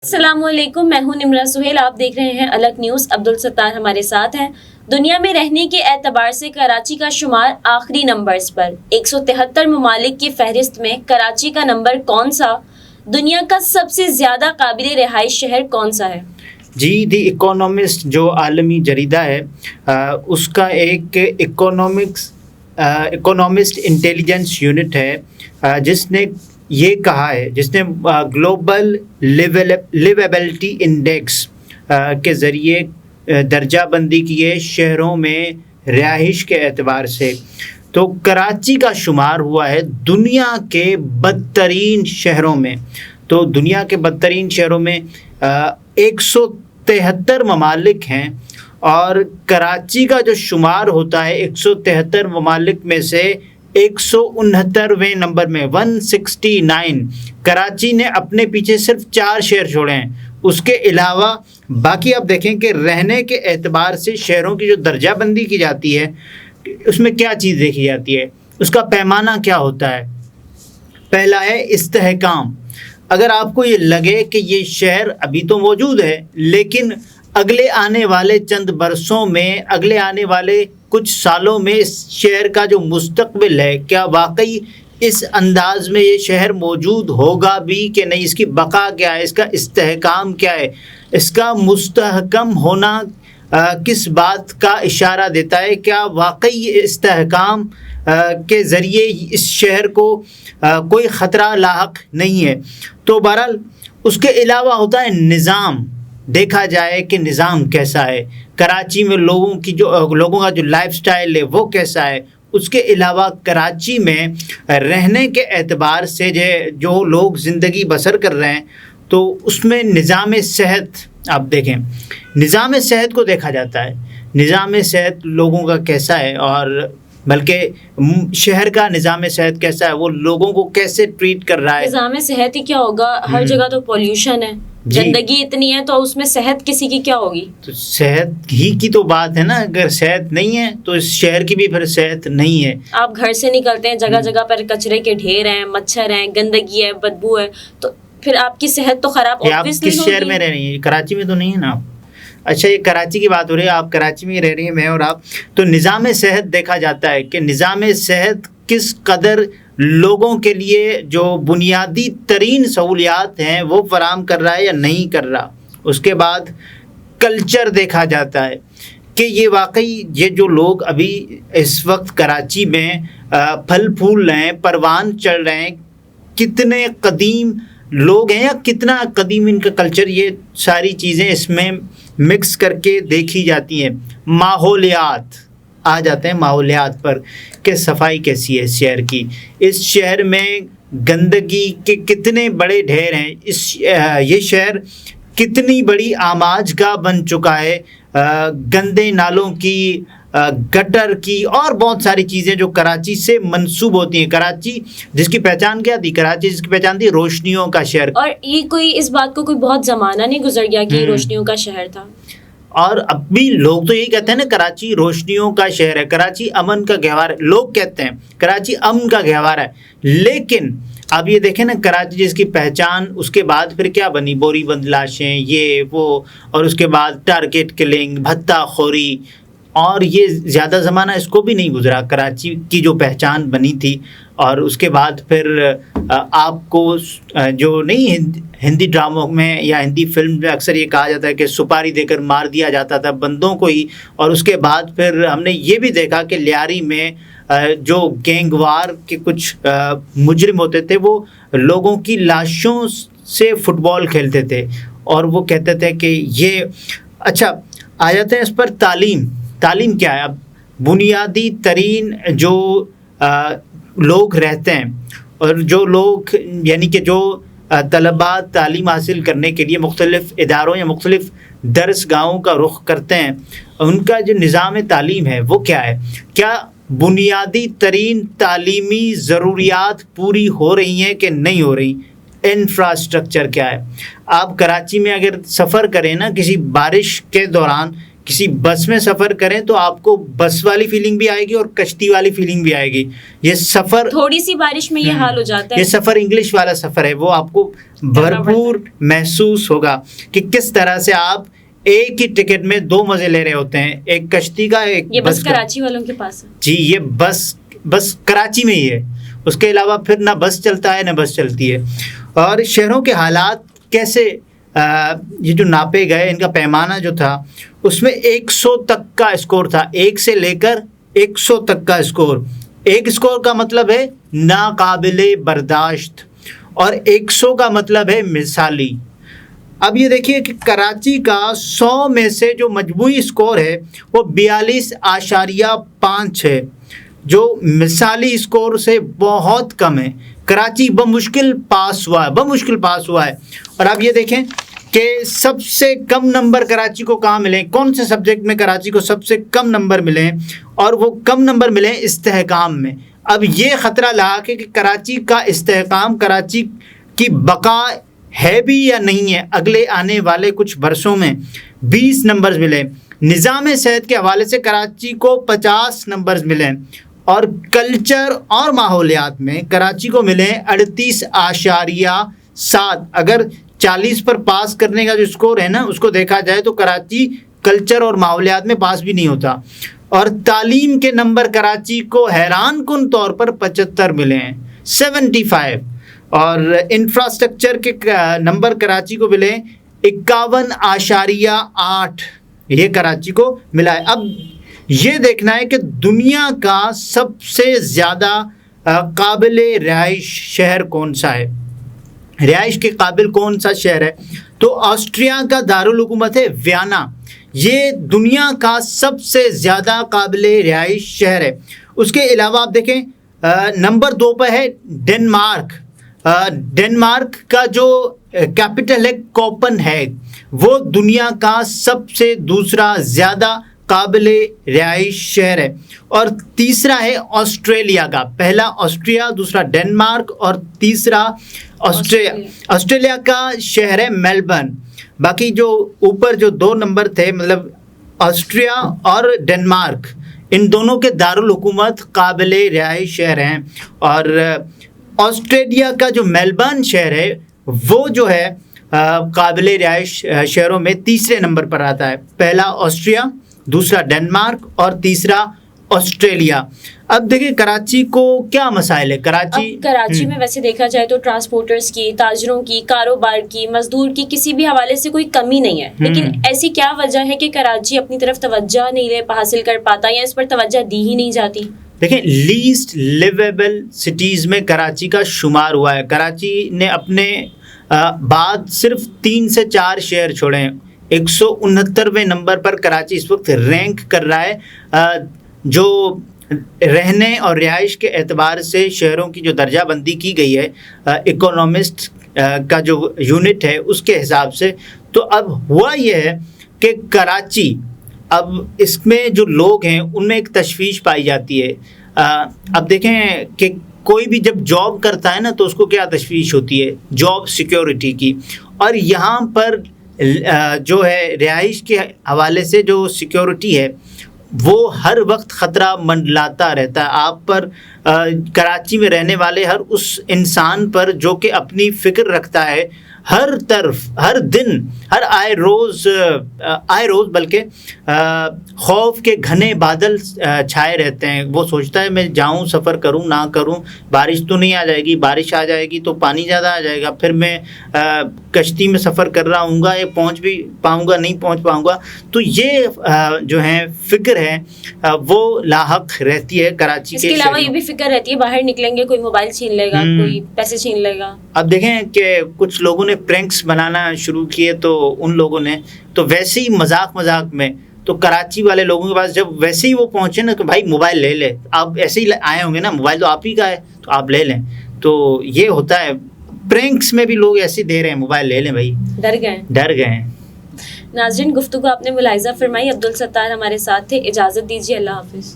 السلام علیکم، میں ہوں نمرہ سہیل، آپ دیکھ رہے ہیں الگ نیوز۔ عبدالستار ہمارے ساتھ ہیں۔ دنیا میں رہنے کے اعتبار سے کراچی کا شمار آخری نمبرز پر، 173 ممالک کی فہرست میں کراچی کا نمبر کون سا؟ دنیا کا سب سے زیادہ قابل رہائش شہر کون سا ہے؟ جی، دی اکونومسٹ جو عالمی جریدہ ہے اس کا ایک اکونومسٹ انٹیلیجنس یونٹ ہے جس نے یہ کہا ہے، جس نے گلوبل لیویبلٹی انڈیکس کے ذریعے درجہ بندی کی ہے شہروں میں رہائش کے اعتبار سے، تو کراچی کا شمار ہوا ہے دنیا کے بدترین شہروں میں۔ تو دنیا کے بدترین شہروں میں 173 ممالک ہیں، اور کراچی کا جو شمار ہوتا ہے 173 ممالک میں سے 169ویں نمبر میں 169۔ کراچی نے اپنے پیچھے صرف 4 شہر چھوڑے ہیں، اس کے علاوہ باقی آپ دیکھیں کہ رہنے کے اعتبار سے شہروں کی جو درجہ بندی کی جاتی ہے اس میں کیا چیز دیکھی جاتی ہے، اس کا پیمانہ کیا ہوتا ہے۔ پہلا ہے استحکام۔ اگر آپ کو یہ لگے کہ یہ شہر ابھی تو موجود ہے لیکن اگلے آنے والے چند برسوں میں، اگلے آنے والے کچھ سالوں میں اس شہر کا جو مستقبل ہے، کیا واقعی اس انداز میں یہ شہر موجود ہوگا بھی کہ نہیں، اس کی بقا کیا ہے، اس کا استحکام کیا ہے، اس کا مستحکم ہونا کس بات کا اشارہ دیتا ہے، کیا واقعی استحکام کے ذریعے اس شہر کو کوئی خطرہ لاحق نہیں ہے۔ تو بہرحال اس کے علاوہ ہوتا ہے نظام، دیکھا جائے کہ نظام کیسا ہے کراچی میں، لوگوں کا جو لائف سٹائل ہے وہ کیسا ہے۔ اس کے علاوہ کراچی میں رہنے کے اعتبار سے جو لوگ زندگی بسر کر رہے ہیں، تو اس میں نظام صحت، آپ دیکھیں نظام صحت کو دیکھا جاتا ہے، نظام صحت لوگوں کا کیسا ہے، اور بلکہ شہر کا نظام صحت کیسا ہے، وہ لوگوں کو کیسے ٹریٹ کر رہا ہے۔ نظام صحت ہی کیا ہوگا، ہر جگہ تو پولیوشن ہے، گندگی اتنی ہے، تو اس میں صحت کسی کی کیا ہوگی؟ تو صحت ہی کی تو بات ہے نا، اگر صحت نہیں ہے تو اس شہر کی بھی پھر صحت نہیں ہے۔ آپ گھر سے نکلتے ہیں، جگہ جگہ پر کچرے کے ڈھیر ہیں، مچھر ہیں، گندگی ہے، بدبو ہے، تو پھر آپ کی صحت تو خراب آپ کس شہر میں رہ رہی ہیں؟ کراچی میں تو نہیں ہے نا آپ۔ اچھا، یہ کراچی کی بات ہو رہی ہے، آپ کراچی میں رہ رہی ہیں، میں اور آپ۔ تو نظام صحت دیکھا جاتا ہے کہ نظام صحت کس قدر لوگوں کے لیے جو بنیادی ترین سہولیات ہیں وہ فراہم کر رہا ہے یا نہیں کر رہا۔ اس کے بعد کلچر دیکھا جاتا ہے کہ یہ واقعی یہ جو لوگ ابھی اس وقت کراچی میں پھل پھول رہے ہیں، پروان چڑھ رہے ہیں، کتنے قدیم لوگ ہیں یا کتنا قدیم ان کا کلچر، یہ ساری چیزیں اس میں مکس کر کے دیکھی جاتی ہیں۔ ماحولیات آ جاتے ہیں، ماحولیات پر کہ صفائی کیسی ہے اس شہر کی، اس شہر میں گندگی کے کتنے بڑے ڈھیر ہیں، یہ شہر کتنی بڑی آماج گاہ بن چکا ہے گندے نالوں کی، گٹر کی، اور بہت ساری چیزیں جو کراچی سے منسوب ہوتی ہیں۔ کراچی جس کی پہچان کیا تھی؟ کراچی جس کی پہچان تھی روشنیوں کا شہر، اور یہ کوئی اس بات کو کوئی بہت زمانہ نہیں گزر گیا کہ روشنیوں کا شہر تھا، اور اب بھی لوگ تو یہی کہتے ہیں نا، کراچی روشنیوں کا شہر ہے، کراچی امن کا گہوارہ ہے، لوگ کہتے ہیں کراچی امن کا گہوارہ ہے۔ لیکن اب یہ دیکھیں نا، کراچی جس کی پہچان، اس کے بعد پھر کیا بنی؟ بوری بند لاشیں، یہ وہ، اور اس کے بعد ٹارگٹ کلنگ، بھتہ خوری، اور یہ زیادہ زمانہ اس کو بھی نہیں گزرا کراچی کی جو پہچان بنی تھی۔ اور اس کے بعد پھر آپ کو جو نہیں ہندی ڈراموں میں یا ہندی فلم میں اکثر یہ کہا جاتا ہے کہ سپاری دے کر مار دیا جاتا تھا بندوں کو ہی، اور اس کے بعد پھر ہم نے یہ بھی دیکھا کہ لیاری میں جو گینگ وار کے کچھ مجرم ہوتے تھے وہ لوگوں کی لاشوں سے فٹ بال کھیلتے تھے، اور وہ کہتے تھے کہ یہ اچھا آ جاتے ہیں اس پر۔ تعلیم کیا ہے؟ اب بنیادی ترین جو لوگ رہتے ہیں، اور جو لوگ یعنی کہ جو طلباء تعلیم حاصل کرنے کے لیے مختلف اداروں یا مختلف درس گاہوں کا رخ کرتے ہیں، ان کا جو نظام تعلیم ہے وہ کیا ہے؟ کیا بنیادی ترین تعلیمی ضروریات پوری ہو رہی ہیں کہ نہیں ہو رہی؟ انفراسٹرکچر کیا ہے؟ آپ کراچی میں اگر سفر کریں نا کسی بارش کے دوران، کسی بس میں سفر کریں تو آپ کو بس والی فیلنگ بھی آئے گی اور کشتی والی فیلنگ بھی آئے گی. یہ سفر تھوڑی سی بارش میں یہ حال ہو جاتا ہے. یہ سفر انگلش والا سفر ہے, وہ آپ کو بھرپور محسوس ہوگا کہ کس طرح سے آپ ایک ہی ٹکٹ میں دو مزے لے رہے ہوتے ہیں, ایک کشتی کا, ایک یہ بس کراچی والوں کے پاس ہے. جی, یہ بس کراچی میں ہی ہے, اس کے علاوہ پھر نہ بس چلتا ہے نہ بس چلتی ہے. اور شہروں کے حالات کیسے یہ جو ناپے گئے, ان کا پیمانہ جو تھا اس میں 100 تک کا اسکور تھا, 1 سے لے کر 100 تک کا اسکور. ایک اسکور کا مطلب ہے ناقابل برداشت اور 100 کا مطلب ہے مثالی. اب یہ دیکھیے کہ کراچی کا 100 میں سے جو مجموعی اسکور ہے وہ 42.5 ہے, جو مثالی اسکور سے بہت کم ہے. کراچی بمشکل پاس ہوا ہے. اور اب یہ دیکھیں کہ سب سے کم نمبر کراچی کو کہاں ملے, کون سے سبجیکٹ میں کراچی کو سب سے کم نمبر ملے ہیں, اور وہ کم نمبر ملے ہیں استحکام میں. اب یہ خطرہ لاحق ہے کہ کراچی کا استحکام, کراچی کی بقا ہے بھی یا نہیں ہے. اگلے آنے والے کچھ برسوں میں 20 نمبرز ملے. نظام صحت کے حوالے سے کراچی کو 50 نمبرز ملے, اور کلچر اور ماحولیات میں کراچی کو ملے 38.7. اگر 40 پر پاس کرنے کا جو اسکور ہے نا, اس کو دیکھا جائے تو کراچی کلچر اور ماحولیات میں پاس بھی نہیں ہوتا. اور تعلیم کے نمبر کراچی کو حیران کن طور پر 75 ملے ہیں, 75. اور انفراسٹرکچر کے نمبر کراچی کو ملے 51.8, یہ کراچی کو ملا ہے. اب یہ دیکھنا ہے کہ دنیا کا سب سے زیادہ قابل رہائش شہر کون سا ہے, رہائش کے قابل کون سا شہر ہے. تو آسٹریا کا دارالحکومت ہے ویانا, یہ دنیا کا سب سے زیادہ قابل رہائش شہر ہے. اس کے علاوہ آپ دیکھیں نمبر 2 پہ ہے ڈنمارک. ڈنمارک کا جو کیپٹل ہے کوپن ہیگ, وہ دنیا کا سب سے دوسرا زیادہ قابل رہائش شہر ہے. اور تیسرا ہے آسٹریلیا کا, پہلا آسٹریا, دوسرا ڈنمارک اور تیسرا آسٹریلیا. آسٹریلیا کا شہر ہے میلبرن. باقی جو اوپر جو 2 نمبر تھے, مطلب آسٹریا اور ڈنمارک, ان دونوں کے دارالحکومت قابل رہائش شہر ہیں. اور آسٹریلیا کا جو میلبرن شہر ہے وہ جو ہے قابل رہائش شہروں میں تیسرے نمبر پر آتا ہے. پہلا آسٹریا, دوسرا ڈنمارک اور تیسرا آسٹریلیا. اب دیکھیں کراچی کو کیا مسائل ہے. کراچی میں ویسے دیکھا جائے تو ٹرانسپورٹرز کی, تاجروں کی, کاروبار کی, مزدور کی کسی بھی حوالے سے کوئی کمی نہیں ہے, لیکن ایسی کیا وجہ ہے کہ کراچی اپنی طرف توجہ نہیں حاصل کر پاتا, یا اس پر توجہ دی ہی نہیں جاتی؟ دیکھیں لیسٹ لیویبل سٹیز میں کراچی کا شمار ہوا ہے. کراچی نے اپنے بعد صرف 3 سے 4 شہر چھوڑے ہیں. 169ویں نمبر پر کراچی اس وقت رینک کر رہا ہے. جو رہنے اور رہائش کے اعتبار سے شہروں کی جو درجہ بندی کی گئی ہے اکونومسٹ کا جو یونٹ ہے اس کے حساب سے, تو اب ہوا یہ ہے کہ کراچی, اب اس میں جو لوگ ہیں ان میں ایک تشویش پائی جاتی ہے. اب دیکھیں کہ کوئی بھی جب جاب کرتا ہے نا تو اس کو کیا تشویش ہوتی ہے, جاب سیکیورٹی کی. اور یہاں پر جو ہے رہائش کے حوالے سے جو سیکیورٹی ہے وہ ہر وقت خطرہ منڈلاتا رہتا ہے آپ پر. کراچی میں رہنے والے ہر اس انسان پر جو کہ اپنی فکر رکھتا ہے, ہر طرف ہر دن ہر آئے روز بلکہ خوف کے گھنے بادل چھائے رہتے ہیں. وہ سوچتا ہے میں جاؤں, سفر کروں نہ کروں, بارش تو نہیں آ جائے گی, بارش آ جائے گی تو پانی زیادہ آ جائے گا, پھر میں کشتی میں سفر کر رہا ہوں گا, یہ پہنچ بھی پاؤں گا نہیں پہنچ پاؤں گا. تو یہ جو ہے فکر ہے وہ لاحق رہتی ہے کراچی کے. اس کے علاوہ یہ بھی فکر رہتی ہے باہر نکلیں گے کوئی موبائل چھین لے گا, کوئی پیسے چھین لے گا. اب دیکھیں کہ کچھ لوگوں نے پرینکس بنانا شروع کیے, تو ان لوگوں نے تو ویسے ہی مذاق میں تو کراچی والے لوگوں کے پاس جب ویسے ہی وہ پہنچے نا کہ بھائی موبائل لے لے, آپ ایسے ہی آئے ہوں گے نا, موبائل تو آپ ہی کا ہے تو آپ لے لیں. تو یہ ہوتا ہے پرینکس میں بھی لوگ ایسے دے رہے ہیں, موبائل لے لیں بھائی, ڈر گئے ہیں. ناظرین, گفتگو آپ نے ملاحظہ فرمائی. عبدالستار ہمارے ساتھ تھے. اجازت دیجیے, اللہ حافظ.